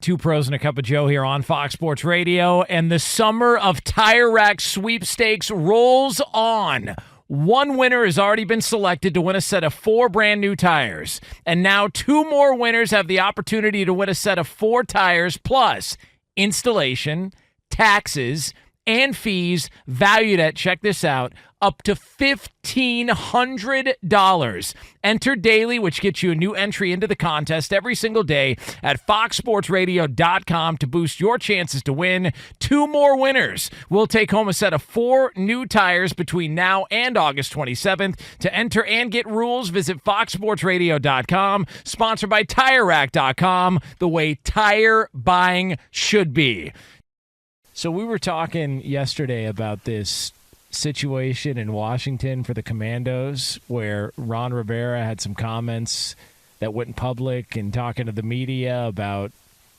Two Pros and a Cup of Joe here on Fox Sports Radio, and the summer of Tire Rack sweepstakes rolls on. One winner has already been selected to win a set of 4 brand new tires, and now 2 more winners have the opportunity to win a set of 4 tires plus installation, taxes, and fees valued at, check this out, up to $1,500. Enter daily, which gets you a new entry into the contest every single day at foxsportsradio.com to boost your chances to win. 2 more winners will take home a set of 4 new tires between now and August 27th. To enter and get rules, visit foxsportsradio.com. Sponsored by TireRack.com, the way tire buying should be. So we were talking yesterday about this situation in Washington for the Commandos where Ron Rivera had some comments that went in public and talking to the media about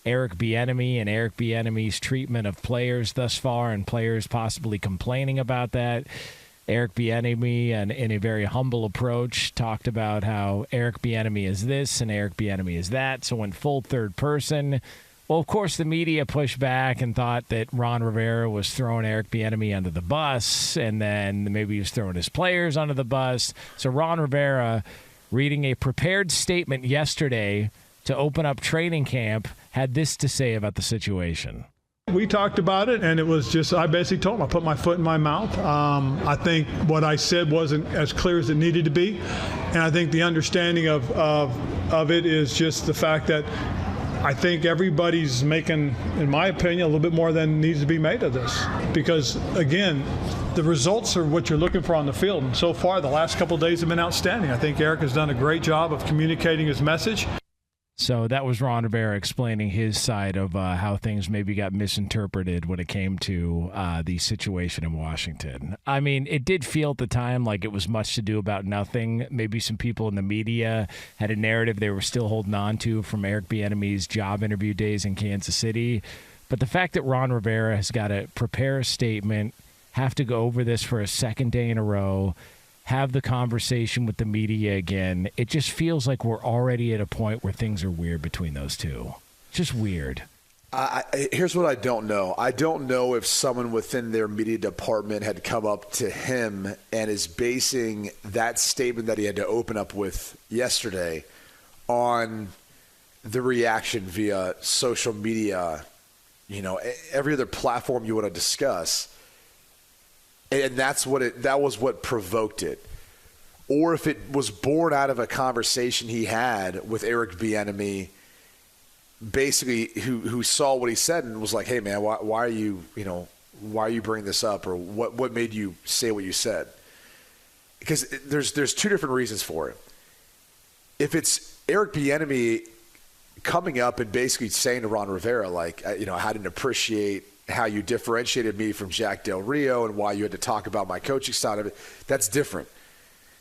Eric Bieniemy and Eric Bieniemy's treatment of players thus far and players possibly complaining about that. Eric Bieniemy, in a very humble approach, talked about how Eric Bieniemy is this and Eric Bieniemy is that, so went full third person. Well, of course, the media pushed back and thought that Ron Rivera was throwing Eric Bieniemy under the bus, and then maybe he was throwing his players under the bus. So Ron Rivera, reading a prepared statement yesterday to open up training camp, had this to say about the situation. We talked about it, and it was just, I basically told him, I put my foot in my mouth. I think what I said wasn't as clear as it needed to be, and I think the understanding of it is just the fact that I think everybody's making, in my opinion, a little bit more than needs to be made of this. Because, again, the results are what you're looking for on the field. And so far, the last couple of days have been outstanding. I think Eric has done a great job of communicating his message. So that was Ron Rivera explaining his side of how things maybe got misinterpreted when it came to the situation in Washington. I mean, it did feel at the time like it was much to do about nothing. Maybe some people in the media had a narrative they were still holding on to from Eric Bieniemy's job interview days in Kansas City. But the fact that Ron Rivera has got to prepare a statement, have to go over this for a second day in a row, have the conversation with the media again, it just feels like we're already at a point where things are weird between those two. Just weird. Here's what I don't know. I don't know if someone within their media department had come up to him and is basing that statement that he had to open up with yesterday on the reaction via social media, every other platform you want to discuss. And that was what provoked it. Or if it was born out of a conversation he had with Eric Bieniemy, basically who saw what he said and was like, "Hey man, why are you bringing this up, or what made you say what you said?" Because there's 2 different reasons for it. If it's Eric Bieniemy coming up and basically saying to Ron Rivera, like, I didn't appreciate how you differentiated me from Jack Del Rio and why you had to talk about my coaching side of it, that's different.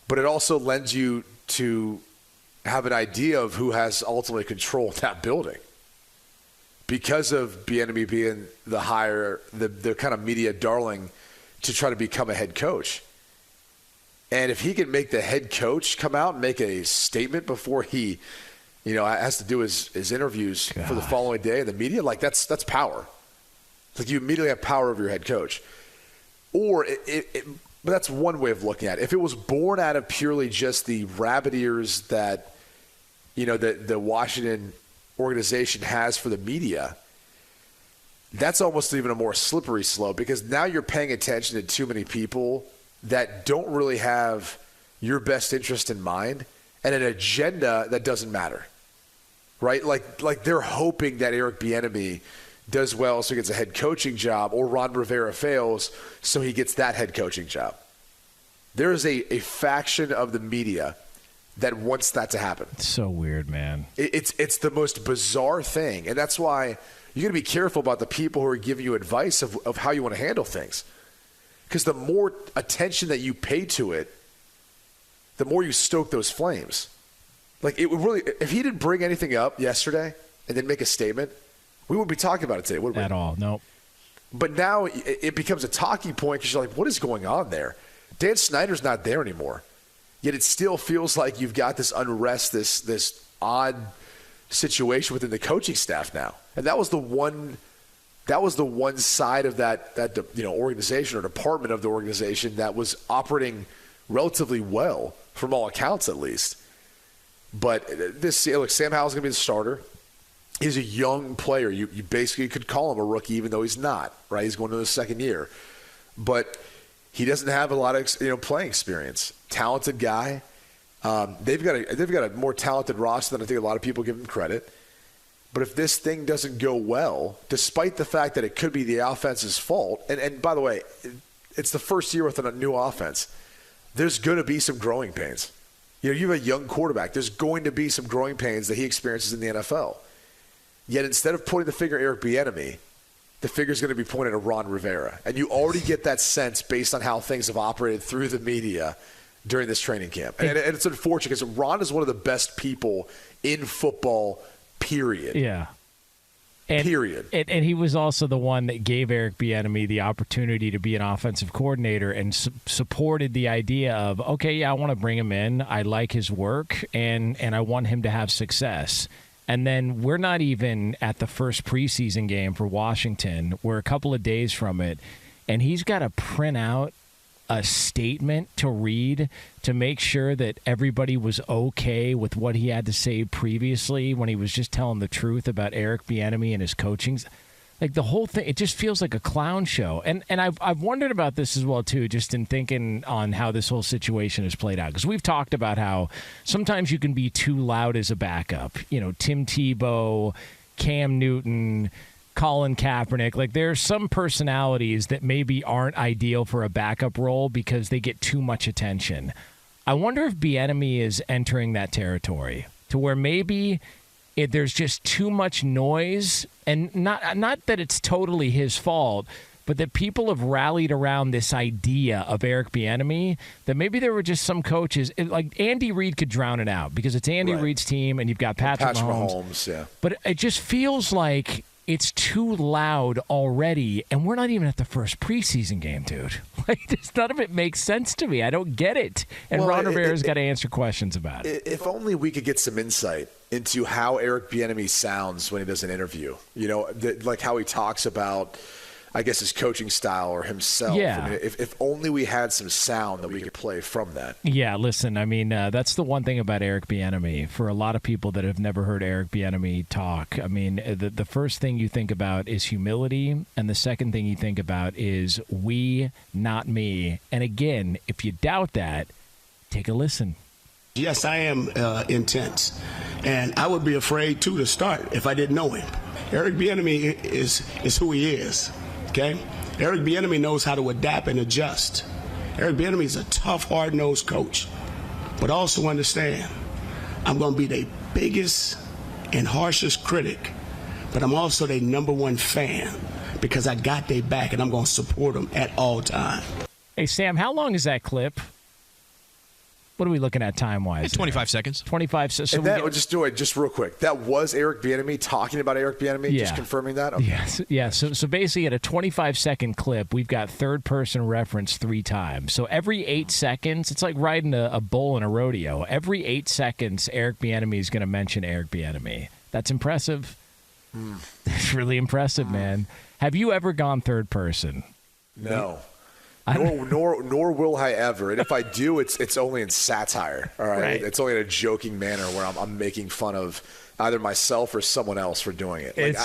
But it also lends you to have an idea of who has ultimately control of that building. Because of Bieniemy being the kind of media darling to try to become a head coach. And if he can make the head coach come out and make a statement before he, has to do his interviews for the following day in the media, like that's power. Like you immediately have power over your head coach. Or but that's one way of looking at it. If it was born out of purely just the rabbit ears that, the Washington organization has for the media, that's almost even a more slippery slope, because now you're paying attention to too many people that don't really have your best interest in mind and an agenda that doesn't matter, right? Like they're hoping that Eric Bieniemy does well so he gets a head coaching job, or Ron Rivera fails so he gets that head coaching job. There is a faction of the media that wants that to happen. It's so weird, man. It's the most bizarre thing, and that's why you got to be careful about the people who are giving you advice of how you want to handle things. Because the more attention that you pay to it, the more you stoke those flames. Like, it would really, if he didn't bring anything up yesterday and then make a statement, we wouldn't be talking about it today, would we? At all, nope. But now it becomes a talking point because you're like, what is going on there? Dan Snyder's not there anymore. Yet it still feels like you've got this unrest, this odd situation within the coaching staff now. And that was the one side of that organization or department of the organization that was operating relatively well, from all accounts at least. But Sam Howell's going to be the starter. He's a young player. You basically could call him a rookie, even though he's not, right? He's going to his second year. But he doesn't have a lot of playing experience. Talented guy. They've got a more talented roster than I think a lot of people give him credit. But if this thing doesn't go well, despite the fact that it could be the offense's fault, and by the way, it's the first year with a new offense, there's going to be some growing pains. You have a young quarterback. There's going to be some growing pains that he experiences in the NFL. Yet instead of pointing the finger at Eric Bieniemy, the finger's going to be pointed at Ron Rivera. And you already get that sense based on how things have operated through the media during this training camp. And it's unfortunate because Ron is one of the best people in football, period. Yeah. Period. And he was also the one that gave Eric Bieniemy the opportunity to be an offensive coordinator and supported the idea of, okay, yeah, I want to bring him in. I like his work, and I want him to have success. And then we're not even at the first preseason game for Washington. We're a couple of days from it, and he's got to print out a statement to read to make sure that everybody was okay with what he had to say previously when he was just telling the truth about Eric Bieniemy and his coaching. Like the whole thing, it just feels like a clown show. And I've wondered about this as well, too, just in thinking on how this whole situation has played out. Because we've talked about how sometimes you can be too loud as a backup. Tim Tebow, Cam Newton, Colin Kaepernick. Like there's some personalities that maybe aren't ideal for a backup role because they get too much attention. I wonder if Bieniemy is entering that territory to where maybe there's just too much noise, and not that it's totally his fault, but that people have rallied around this idea of Eric Bieniemy, that maybe there were just some coaches, like Andy Reid could drown it out because it's Andy Reid's team and you've got Patrick Mahomes. Yeah. But it just feels like it's too loud already, and we're not even at the first preseason game, dude. Like, none of it makes sense to me. I don't get it. And Ron Rivera's got to answer questions about it. If only we could get some insight into how Eric Bieniemy sounds when he does an interview. Like how he talks about, I guess, his coaching style or himself. Yeah. I mean, if only we had some sound that we could play from that. Yeah, listen, I mean, that's the one thing about Eric Bieniemy. For a lot of people that have never heard Eric Bieniemy talk, I mean, the first thing you think about is humility, and the second thing you think about is we, not me. And again, if you doubt that, take a listen. Yes, I am intense, and I would be afraid, too, to start if I didn't know him. Eric Bieniemy is who he is. Okay? Eric Bieniemy knows how to adapt and adjust. Eric Bieniemy is a tough, hard-nosed coach. But also understand, I'm going to be their biggest and harshest critic, but I'm also their number one fan because I got their back and I'm going to support them at all times. Hey, Sam, how long is that clip? What are we looking at time-wise? 25 seconds. 25 seconds. So just do it just real quick. That was Eric Bieniemy talking about Eric Bieniemy? Yeah. Just confirming that? Okay. Yes. Yeah. So basically at a 25-second clip, we've got third-person reference 3 times. So every 8 seconds, it's like riding a bull in a rodeo. Every 8 seconds, Eric Bieniemy is going to mention Eric Bieniemy. That's impressive. That's really impressive, man. Have you ever gone third person? No. Nor will I ever. And if I do, it's only in satire. All right? It's only in a joking manner where I'm making fun of either myself or someone else for doing it. Like,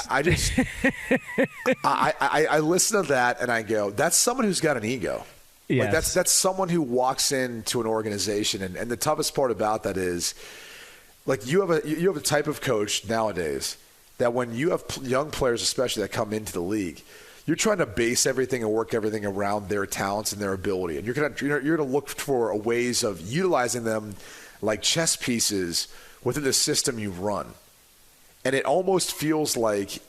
I listen to that and I go, that's someone who's got an ego. Yes. Like that's someone who walks into an organization, and the toughest part about that is, like, you have a type of coach nowadays that when you have young players, especially that come into the league, you're trying to base everything and work everything around their talents and their ability, and you're gonna look for ways of utilizing them like chess pieces within the system you run. And it almost feels like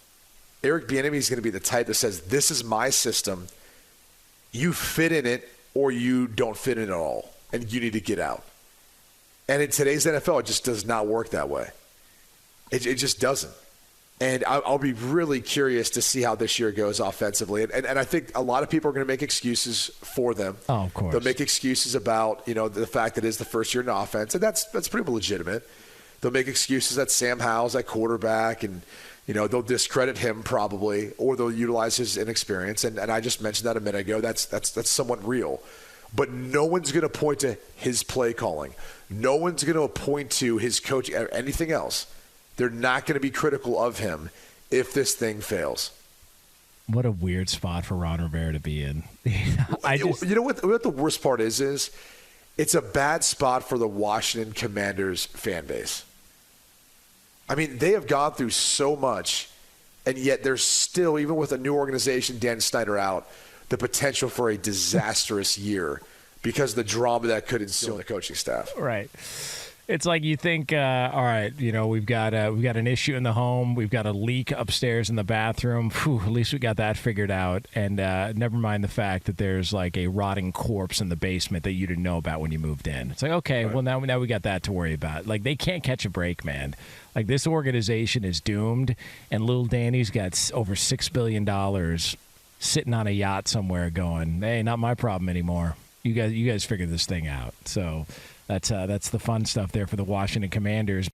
Eric Bieniemy is going to be the type that says, "This is my system. You fit in it, or you don't fit in it at all, and you need to get out." And in today's NFL, it just does not work that way. It just doesn't. And I'll be really curious to see how this year goes offensively. And I think a lot of people are going to make excuses for them. Oh, of course. They'll make excuses about, the fact that it is the first year in offense, and that's pretty legitimate. They'll make excuses that Sam Howell's at quarterback, and They'll discredit him probably, or they'll utilize his inexperience. And I just mentioned that a minute ago. That's somewhat real. But no one's going to point to his play calling. No one's going to point to his coaching or anything else. They're not going to be critical of him if this thing fails. What a weird spot for Ron Rivera to be in. You know what the worst part is it's a bad spot for the Washington Commanders fan base. I mean, they have gone through so much, and yet there's still, even with a new organization, Dan Snyder out, the potential for a disastrous year because of the drama that could ensue in the coaching staff. Right. It's like you think, all right, we've got an issue in the home. We've got a leak upstairs in the bathroom. Whew, at least we got that figured out. And never mind the fact that there's like a rotting corpse in the basement that you didn't know about when you moved in. It's like, okay, right. Well, now we got that to worry about. Like, they can't catch a break, man. Like, this organization is doomed, and little Danny's got over $6 billion sitting on a yacht somewhere going, hey, not my problem anymore. You guys figure this thing out. So that's the fun stuff there for the Washington Commanders.